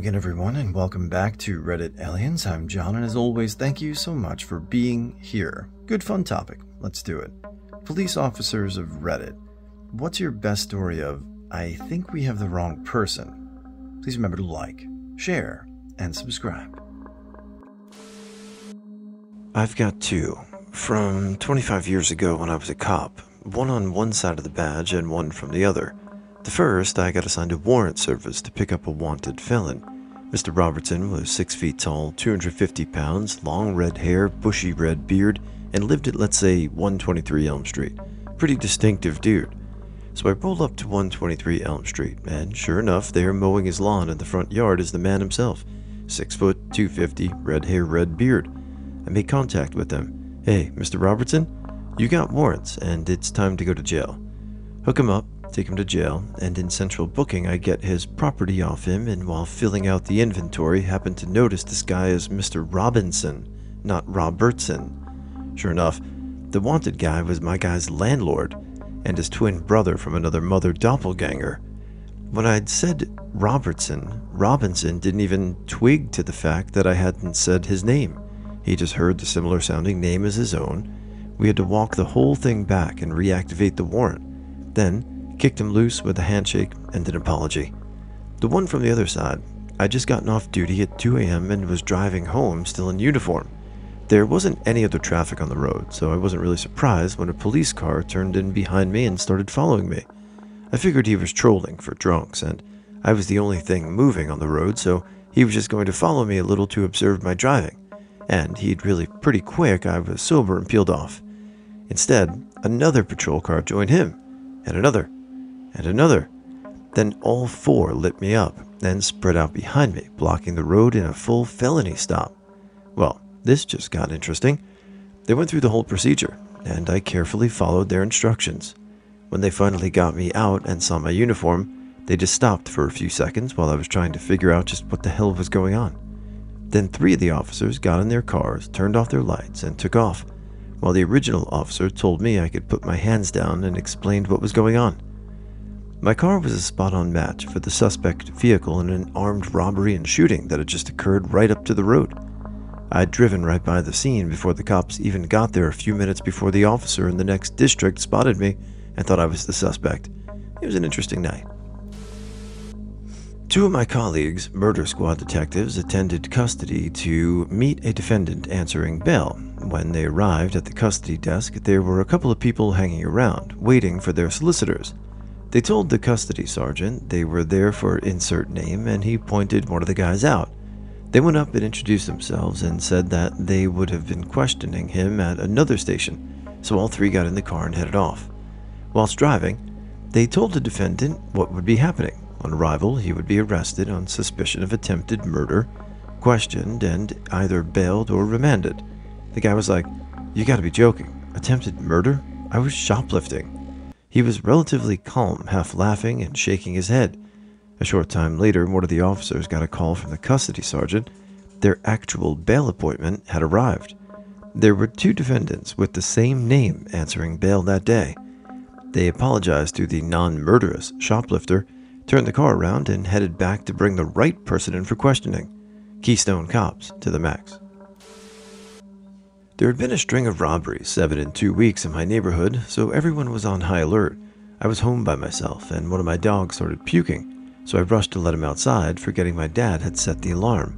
again, everyone, and welcome back to Reddit Aliens. I'm John, and as always, thank you so much for being here. Good fun topic. Let's do it. Police officers of Reddit. What's your best story of, I think we have the wrong person? Please remember to like, share, and subscribe. I've got two. From 25 years ago when I was a cop. One on one side of the badge and one from the other. The first, I got assigned to warrant service to pick up a wanted felon. Mr. Robertson was 6 feet tall, 250 pounds, long red hair, bushy red beard, and lived at, let's say, 123 Elm Street. Pretty distinctive dude. So I rolled up to 123 Elm Street, and sure enough, there mowing his lawn in the front yard is the man himself. 6 foot, 250, red hair, red beard. I made contact with him. Hey, Mr. Robertson, you got warrants, and it's time to go to jail. Hook him up. Take him to jail, and in central booking I get his property off him, and while filling out the inventory happened to notice this guy as Mr. Robinson, not Robertson. Sure enough, the wanted guy was my guy's landlord, and his twin brother from another mother doppelganger. When I'd said Robertson, Robinson didn't even twig to the fact that I hadn't said his name. He just heard the similar sounding name as his own. We had to walk the whole thing back and reactivate the warrant. Then, kicked him loose with a handshake and an apology. The one from the other side, I'd just gotten off duty at 2 a.m. and was driving home still in uniform. There wasn't any other traffic on the road, so I wasn't really surprised when a police car turned in behind me and started following me. I figured he was trolling for drunks, and I was the only thing moving on the road, so he was just going to follow me a little to observe my driving. And he'd really pretty quick I was sober and peeled off. Instead, another patrol car joined him, and another. And another. Then all four lit me up and spread out behind me, blocking the road in a full felony stop. Well, this just got interesting. They went through the whole procedure, and I carefully followed their instructions. When they finally got me out and saw my uniform, they just stopped for a few seconds while I was trying to figure out just what the hell was going on. Then 3 of the officers got in their cars, turned off their lights, and took off, while the original officer told me I could put my hands down and explained what was going on. My car was a spot-on match for the suspect vehicle in an armed robbery and shooting that had just occurred right up to the road. I'd driven right by the scene before the cops even got there a few minutes before the officer in the next district spotted me and thought I was the suspect. It was an interesting night. 2 of my colleagues, murder squad detectives, attended custody to meet a defendant answering bail. When they arrived at the custody desk, there were a couple of people hanging around, waiting for their solicitors. They told the custody sergeant they were there for insert name, and he pointed one of the guys out. They went up and introduced themselves and said that they would have been questioning him at another station, so all 3 got in the car and headed off. Whilst driving, they told the defendant what would be happening. On arrival, he would be arrested on suspicion of attempted murder, questioned, and either bailed or remanded. The guy was like, "You gotta be joking. Attempted murder? I was shoplifting." He was relatively calm, half laughing and shaking his head. A short time later, one of the officers got a call from the custody sergeant. Their actual bail appointment had arrived. There were 2 defendants with the same name answering bail that day. They apologized to the non-murderous shoplifter, turned the car around, and headed back to bring the right person in for questioning. Keystone Cops to the max. There had been a string of robberies, 7 in 2 weeks in my neighborhood, so everyone was on high alert. I was home by myself, and one of my dogs started puking, so I rushed to let him outside, forgetting my dad had set the alarm.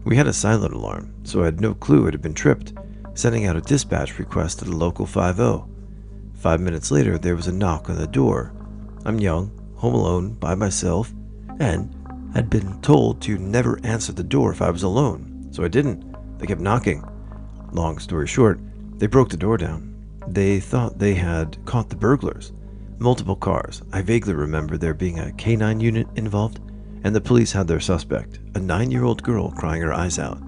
We had a silent alarm, so I had no clue it had been tripped, sending out a dispatch request to the local 5-0. 5 minutes later, there was a knock on the door. I'm young, home alone, by myself, and had been told to never answer the door if I was alone, so I didn't. They kept knocking. Long story short, they broke the door down. They thought they had caught the burglars. Multiple cars. I vaguely remember there being a K9 unit involved, and the police had their suspect, a 9-year-old girl crying her eyes out.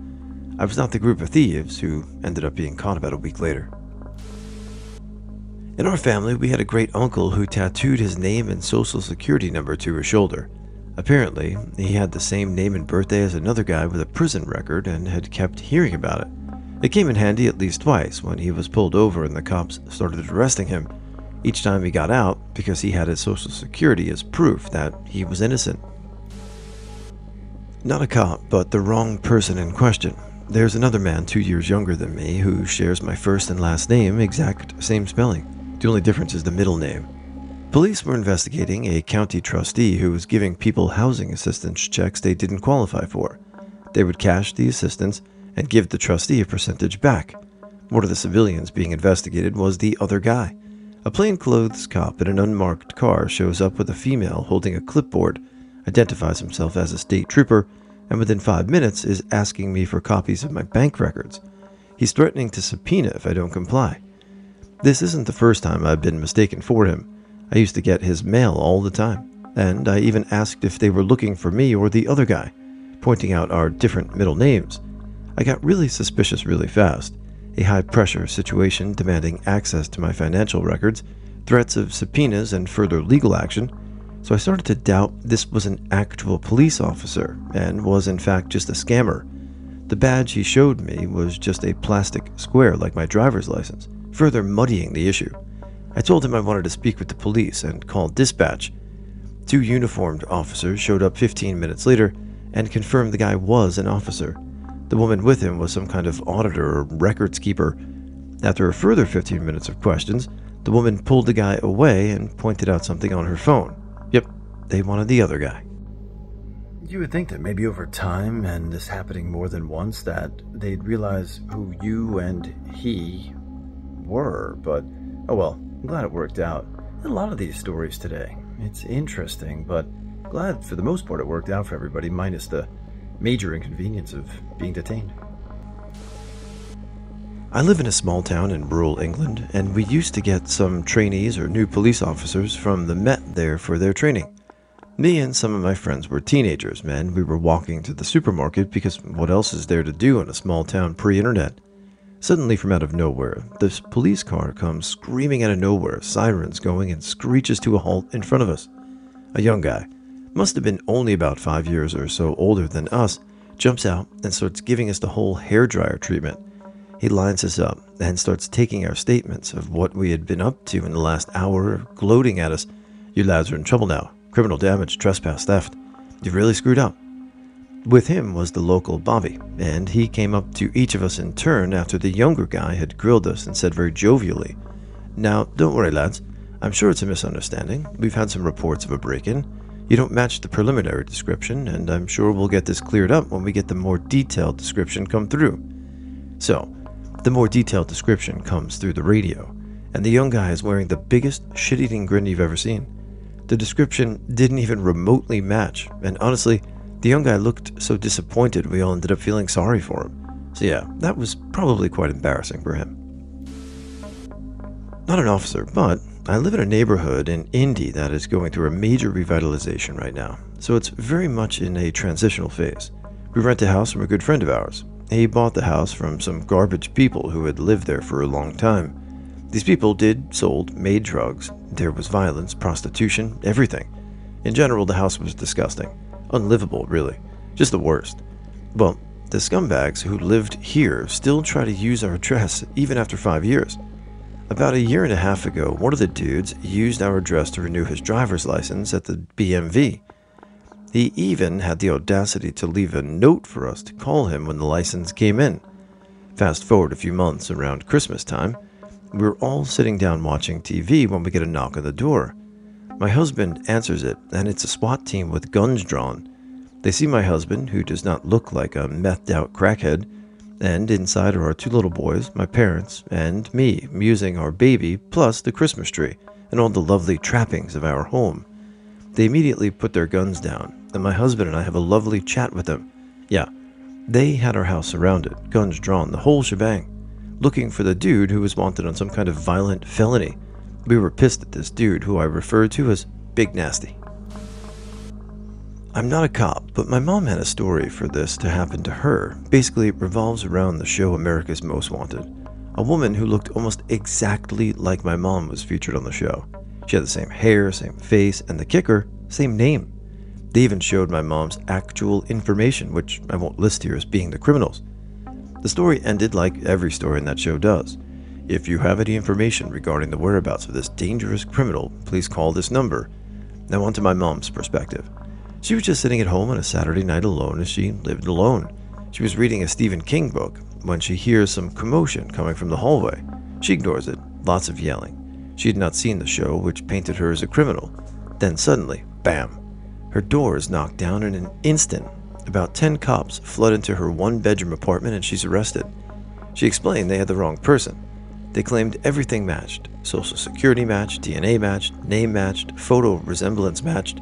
I was not the group of thieves who ended up being caught about a week later. In our family, we had a great uncle who tattooed his name and social security number to his shoulder. Apparently, he had the same name and birthday as another guy with a prison record and had kept hearing about it. It came in handy at least twice when he was pulled over and the cops started arresting him. Each time he got out because he had his social security as proof that he was innocent. Not a cop, but the wrong person in question. There's another man 2 years younger than me who shares my first and last name, exact same spelling. The only difference is the middle name. Police were investigating a county trustee who was giving people housing assistance checks they didn't qualify for. They would cash the assistance and give the trustee a percentage back. One of the civilians being investigated was the other guy. A plainclothes cop in an unmarked car shows up with a female holding a clipboard, identifies himself as a state trooper, and within 5 minutes is asking me for copies of my bank records. He's threatening to subpoena if I don't comply. This isn't the first time I've been mistaken for him. I used to get his mail all the time, and I even asked if they were looking for me or the other guy, pointing out our different middle names. I got really suspicious really fast. A high-pressure situation demanding access to my financial records, threats of subpoenas and further legal action, so I started to doubt this was an actual police officer and was in fact just a scammer. The badge he showed me was just a plastic square like my driver's license, further muddying the issue. I told him I wanted to speak with the police and called dispatch. 2 uniformed officers showed up 15 minutes later and confirmed the guy was an officer. The woman with him was some kind of auditor or records keeper. After a further 15 minutes of questions, the woman pulled the guy away and pointed out something on her phone. Yep, they wanted the other guy. You would think that maybe over time, and this happening more than once, that they'd realize who you and he were, but oh well, I'm glad it worked out. A lot of these stories today. It's interesting, but glad for the most part it worked out for everybody, minus the major inconvenience of being detained. I live in a small town in rural England, and we used to get some trainees or new police officers from the Met there for their training. Me and some of my friends were teenagers, man. We were walking to the supermarket because what else is there to do in a small town pre-internet? Suddenly, from out of nowhere, this police car comes screaming out of nowhere, sirens going, and screeches to a halt in front of us. A young guy, must have been only about 5 years or so older than us, jumps out and starts giving us the whole hairdryer treatment. He lines us up and starts taking our statements of what we had been up to in the last hour, gloating at us. You lads are in trouble now. Criminal damage, trespass, theft. You've really screwed up. With him was the local Bobby, and he came up to each of us in turn after the younger guy had grilled us and said very jovially, "Now, don't worry lads, I'm sure it's a misunderstanding. We've had some reports of a break-in. You don't match the preliminary description, and I'm sure we'll get this cleared up when we get the more detailed description come through." So, the more detailed description comes through the radio, and the young guy is wearing the biggest shit-eating grin you've ever seen. The description didn't even remotely match, and honestly, the young guy looked so disappointed we all ended up feeling sorry for him. So yeah, that was probably quite embarrassing for him. Not an officer, but I live in a neighborhood in Indy that is going through a major revitalization right now, so it's very much in a transitional phase. We rent a house from a good friend of ours. He bought the house from some garbage people who had lived there for a long time. These people sold, made drugs, there was violence, prostitution, everything. In general, the house was disgusting. Unlivable, really. Just the worst. Well, the scumbags who lived here still try to use our address even after 5 years. About a year and a half ago, one of the dudes used our address to renew his driver's license at the BMV. He even had the audacity to leave a note for us to call him when the license came in. Fast forward a few months, around Christmas time, we were all sitting down watching TV when we get a knock on the door. My husband answers it, and it's a SWAT team with guns drawn. They see my husband, who does not look like a methed-out crackhead, and inside are our 2 little boys, my parents, and me, musing our baby, plus the Christmas tree, and all the lovely trappings of our home. They immediately put their guns down, and my husband and I have a lovely chat with them. Yeah, they had our house surrounded, guns drawn, the whole shebang, looking for the dude who was wanted on some kind of violent felony. We were pissed at this dude, who I referred to as Big Nasty. I'm not a cop, but my mom had a story for this to happen to her. Basically, it revolves around the show America's Most Wanted. A woman who looked almost exactly like my mom was featured on the show. She had the same hair, same face, and the kicker, same name. They even showed my mom's actual information, which I won't list here as being the criminals. The story ended like every story in that show does. If you have any information regarding the whereabouts of this dangerous criminal, please call this number. Now on to my mom's perspective. She was just sitting at home on a Saturday night alone as she lived alone. She was reading a Stephen King book when she hears some commotion coming from the hallway. She ignores it, lots of yelling. She had not seen the show, which painted her as a criminal. Then suddenly, bam! Her door is knocked down in an instant. About 10 cops flood into her one-bedroom apartment and she's arrested. She explained they had the wrong person. They claimed everything matched. Social security matched, DNA matched, name matched, photo resemblance matched.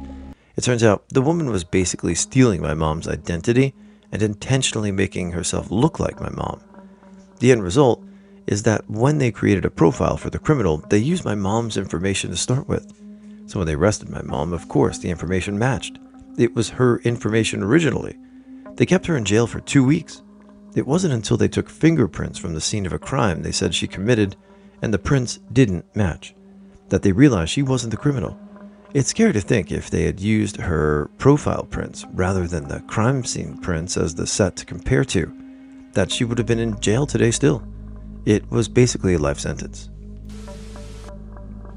It turns out the woman was basically stealing my mom's identity and intentionally making herself look like my mom. The end result is that when they created a profile for the criminal, they used my mom's information to start with. So when they arrested my mom, of course, the information matched. It was her information originally. They kept her in jail for 2 weeks. It wasn't until they took fingerprints from the scene of a crime they said she committed and the prints didn't match that they realized she wasn't the criminal. It's scary to think if they had used her profile prints rather than the crime scene prints as the set to compare to, that she would have been in jail today still. It was basically a life sentence.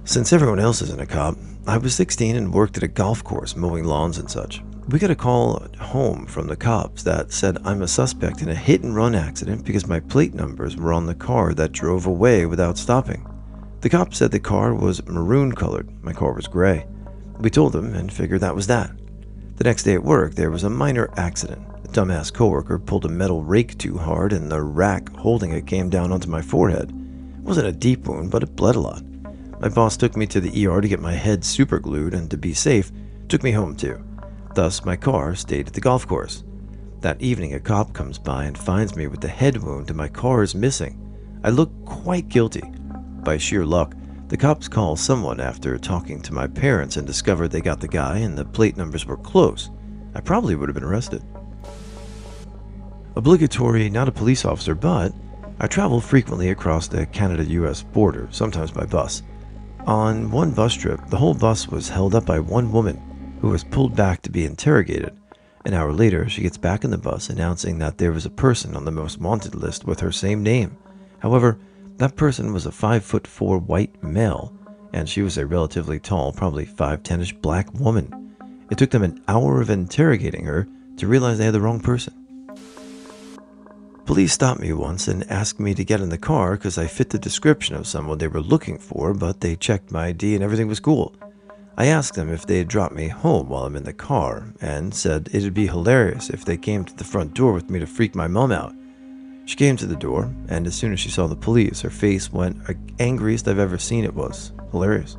Since everyone else isn't a cop, I was 16 and worked at a golf course mowing lawns and such. We got a call at home from the cops that said I'm a suspect in a hit-and-run accident because my plate numbers were on the car that drove away without stopping. The cops said the car was maroon colored, my car was gray. We told them and figured that was that. The next day at work, there was a minor accident. A dumbass coworker pulled a metal rake too hard and the rack holding it came down onto my forehead. It wasn't a deep wound, but it bled a lot. My boss took me to the ER to get my head super glued and to be safe, took me home too. Thus, my car stayed at the golf course. That evening, a cop comes by and finds me with the head wound and my car is missing. I look quite guilty. By sheer luck, the cops call someone after talking to my parents and discovered they got the guy and the plate numbers were close. I probably would have been arrested. Obligatory, not a police officer, but I travel frequently across the Canada-US border, sometimes by bus. On one bus trip, the whole bus was held up by one woman who was pulled back to be interrogated. An hour later, she gets back in the bus announcing that there was a person on the most wanted list with her same name. However, that person was a 5'4" white male, and she was a relatively tall, probably 5'10"-ish black woman. It took them an hour of interrogating her to realize they had the wrong person. Police stopped me once and asked me to get in the car because I fit the description of someone they were looking for, but they checked my ID and everything was cool. I asked them if they'd drop me home while I'm in the car and said it'd be hilarious if they came to the front door with me to freak my mom out. She came to the door, and as soon as she saw the police, her face went angriest I've ever seen. It was hilarious.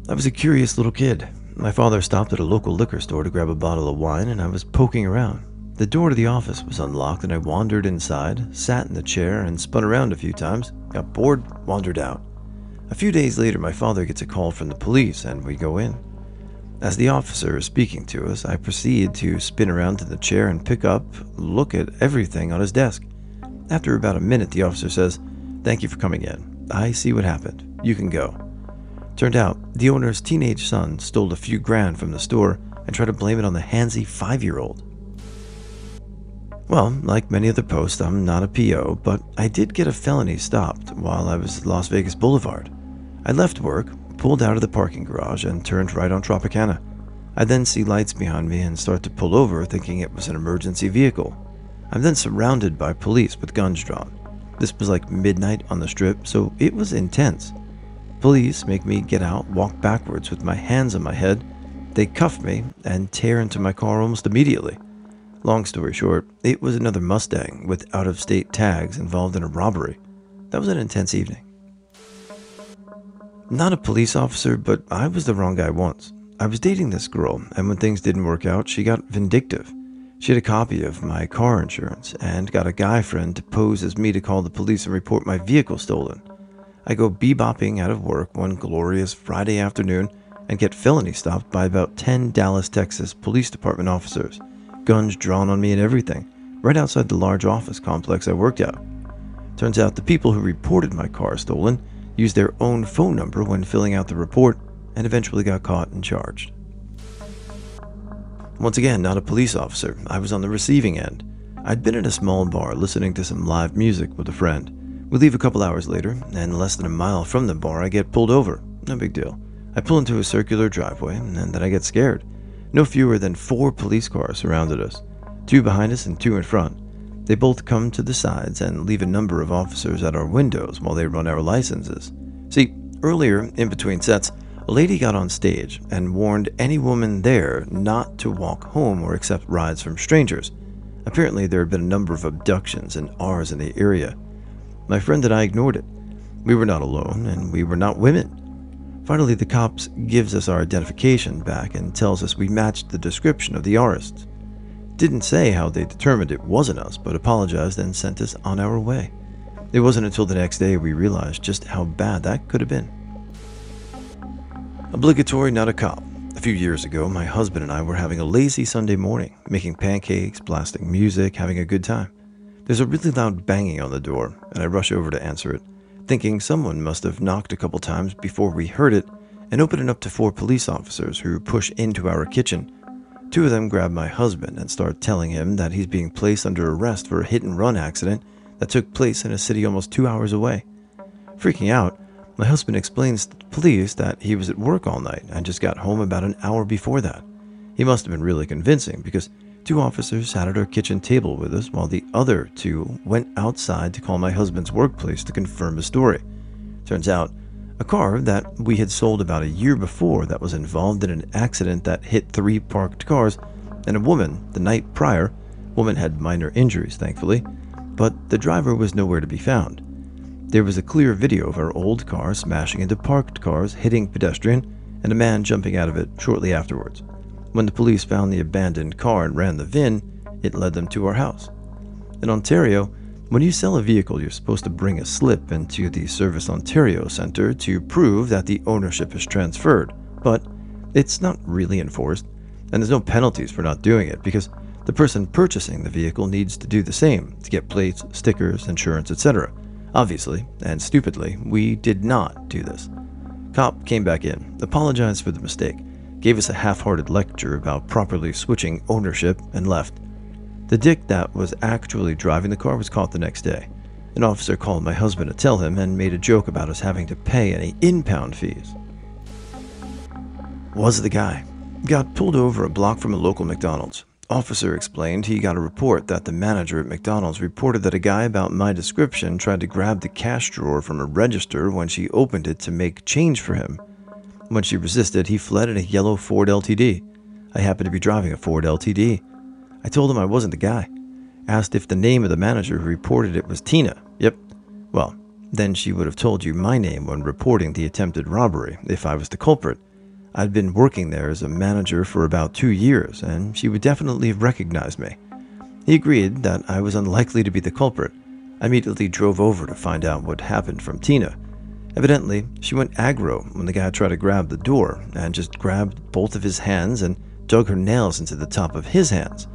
I was a curious little kid. My father stopped at a local liquor store to grab a bottle of wine, and I was poking around. The door to the office was unlocked, and I wandered inside, sat in the chair, and spun around a few times, got bored, wandered out. A few days later, my father gets a call from the police, and we go in. As the officer is speaking to us, I proceed to spin around in the chair and look at everything on his desk. After about a minute, the officer says, "Thank you for coming in. I see what happened. You can go." Turned out, the owner's teenage son stole a few grand from the store and tried to blame it on the handsy 5-year-old. Well, like many other posts, I'm not a PO, but I did get a felony stopped while I was at Las Vegas Boulevard. I left work, pulled out of the parking garage, and turned right on Tropicana. I then see lights behind me and start to pull over, thinking it was an emergency vehicle. I'm then surrounded by police with guns drawn. This was like midnight on the strip, so it was intense. Police make me get out, walk backwards with my hands on my head. They cuff me and tear into my car almost immediately. Long story short, it was another Mustang with out-of-state tags involved in a robbery. That was an intense evening. Not a police officer, but I was the wrong guy once. I was dating this girl, and when things didn't work out, she got vindictive. She had a copy of my car insurance and got a guy friend to pose as me to call the police and report my vehicle stolen. I go bebopping out of work one glorious Friday afternoon and get felony stopped by about 10 Dallas, Texas Police Department officers. Guns drawn on me and everything, right outside the large office complex I worked at. Turns out the people who reported my car stolen used their own phone number when filling out the report and eventually got caught and charged. Once again, not a police officer. I was on the receiving end. I'd been at a small bar listening to some live music with a friend. We leave a couple hours later, and less than a mile from the bar, I get pulled over. No big deal. I pull into a circular driveway, and then I get scared. No fewer than 4 police cars surrounded us, 2 behind us and 2 in front. They both come to the sides and leave a number of officers at our windows while they run our licenses. See, earlier, in between sets, a lady got on stage and warned any woman there not to walk home or accept rides from strangers. Apparently, there had been a number of abductions and R's in the area. My friend and I ignored it. We were not alone, and we were not women. Finally, the cops gives us our identification back and tells us we matched the description of the artists. Didn't say how they determined it wasn't us, but apologized and sent us on our way. It wasn't until the next day we realized just how bad that could have been. Obligatory not a cop. A few years ago, my husband and I were having a lazy Sunday morning, making pancakes, blasting music, having a good time. There's a really loud banging on the door, and I rush over to answer it, thinking someone must have knocked a couple times before we heard it, and open it up to 4 police officers who push into our kitchen. 2 of them grab my husband and start telling him that he's being placed under arrest for a hit-and-run accident that took place in a city almost 2 hours away. Freaking out, my husband explains to the police that he was at work all night and just got home about an hour before that. He must have been really convincing because 2 officers sat at our kitchen table with us while the other 2 went outside to call my husband's workplace to confirm his story. Turns out, a car that we had sold about a year before that was involved in an accident that hit 3 parked cars, and a woman the night prior. Woman had minor injuries, thankfully, but the driver was nowhere to be found. There was a clear video of our old car smashing into parked cars, hitting pedestrian, and a man jumping out of it shortly afterwards. When the police found the abandoned car and ran the VIN, it led them to our house. In Ontario, when you sell a vehicle, you're supposed to bring a slip into the Service Ontario Centre to prove that the ownership is transferred, but it's not really enforced, and there's no penalties for not doing it because the person purchasing the vehicle needs to do the same to get plates, stickers, insurance, etc. Obviously, and stupidly, we did not do this. Cop came back in, apologized for the mistake, gave us a half-hearted lecture about properly switching ownership, and left. The dick that was actually driving the car was caught the next day. An officer called my husband to tell him and made a joke about us having to pay any impound fees. Was the guy. Got pulled over a block from a local McDonald's. Officer explained he got a report that the manager at McDonald's reported that a guy about my description tried to grab the cash drawer from a register when she opened it to make change for him. When she resisted, he fled in a yellow Ford LTD. I happened to be driving a Ford LTD. I told him I wasn't the guy. Asked if the name of the manager who reported it was Tina. Yep. Well, then she would have told you my name when reporting the attempted robbery if I was the culprit. I'd been working there as a manager for about 2 years, and she would definitely have recognized me. He agreed that I was unlikely to be the culprit. I immediately drove over to find out what happened from Tina. Evidently, she went aggro when the guy tried to grab the door and just grabbed both of his hands and dug her nails into the top of his hands.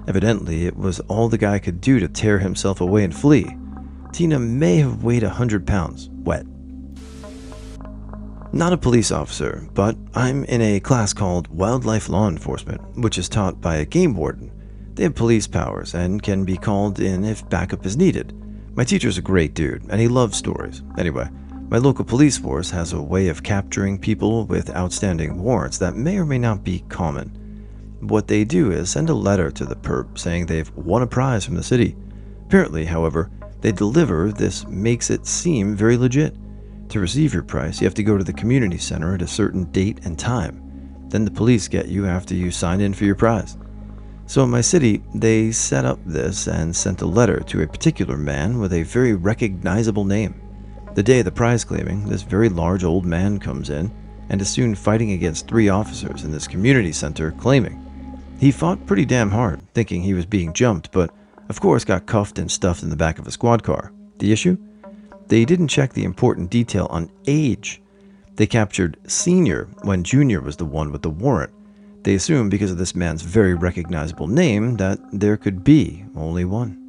Evidently, it was all the guy could do to tear himself away and flee. Tina may have weighed 100 pounds, wet. Not a police officer, but I'm in a class called Wildlife Law Enforcement, which is taught by a game warden. They have police powers and can be called in if backup is needed. My teacher's a great dude, and he loves stories. Anyway, my local police force has a way of capturing people with outstanding warrants that may or may not be common. What they do is send a letter to the perp saying they've won a prize from the city. Apparently, however, they deliver this makes it seem very legit. To receive your prize, you have to go to the community center at a certain date and time. Then the police get you after you sign in for your prize. So in my city, they set up this and sent a letter to a particular man with a very recognizable name. The day of the prize claiming, this very large old man comes in and is soon fighting against 3 officers in this community center claiming. He fought pretty damn hard, thinking he was being jumped, but of course got cuffed and stuffed in the back of a squad car. The issue? They didn't check the important detail on age. They captured senior when junior was the one with the warrant. They assumed because of this man's very recognizable name that there could be only one.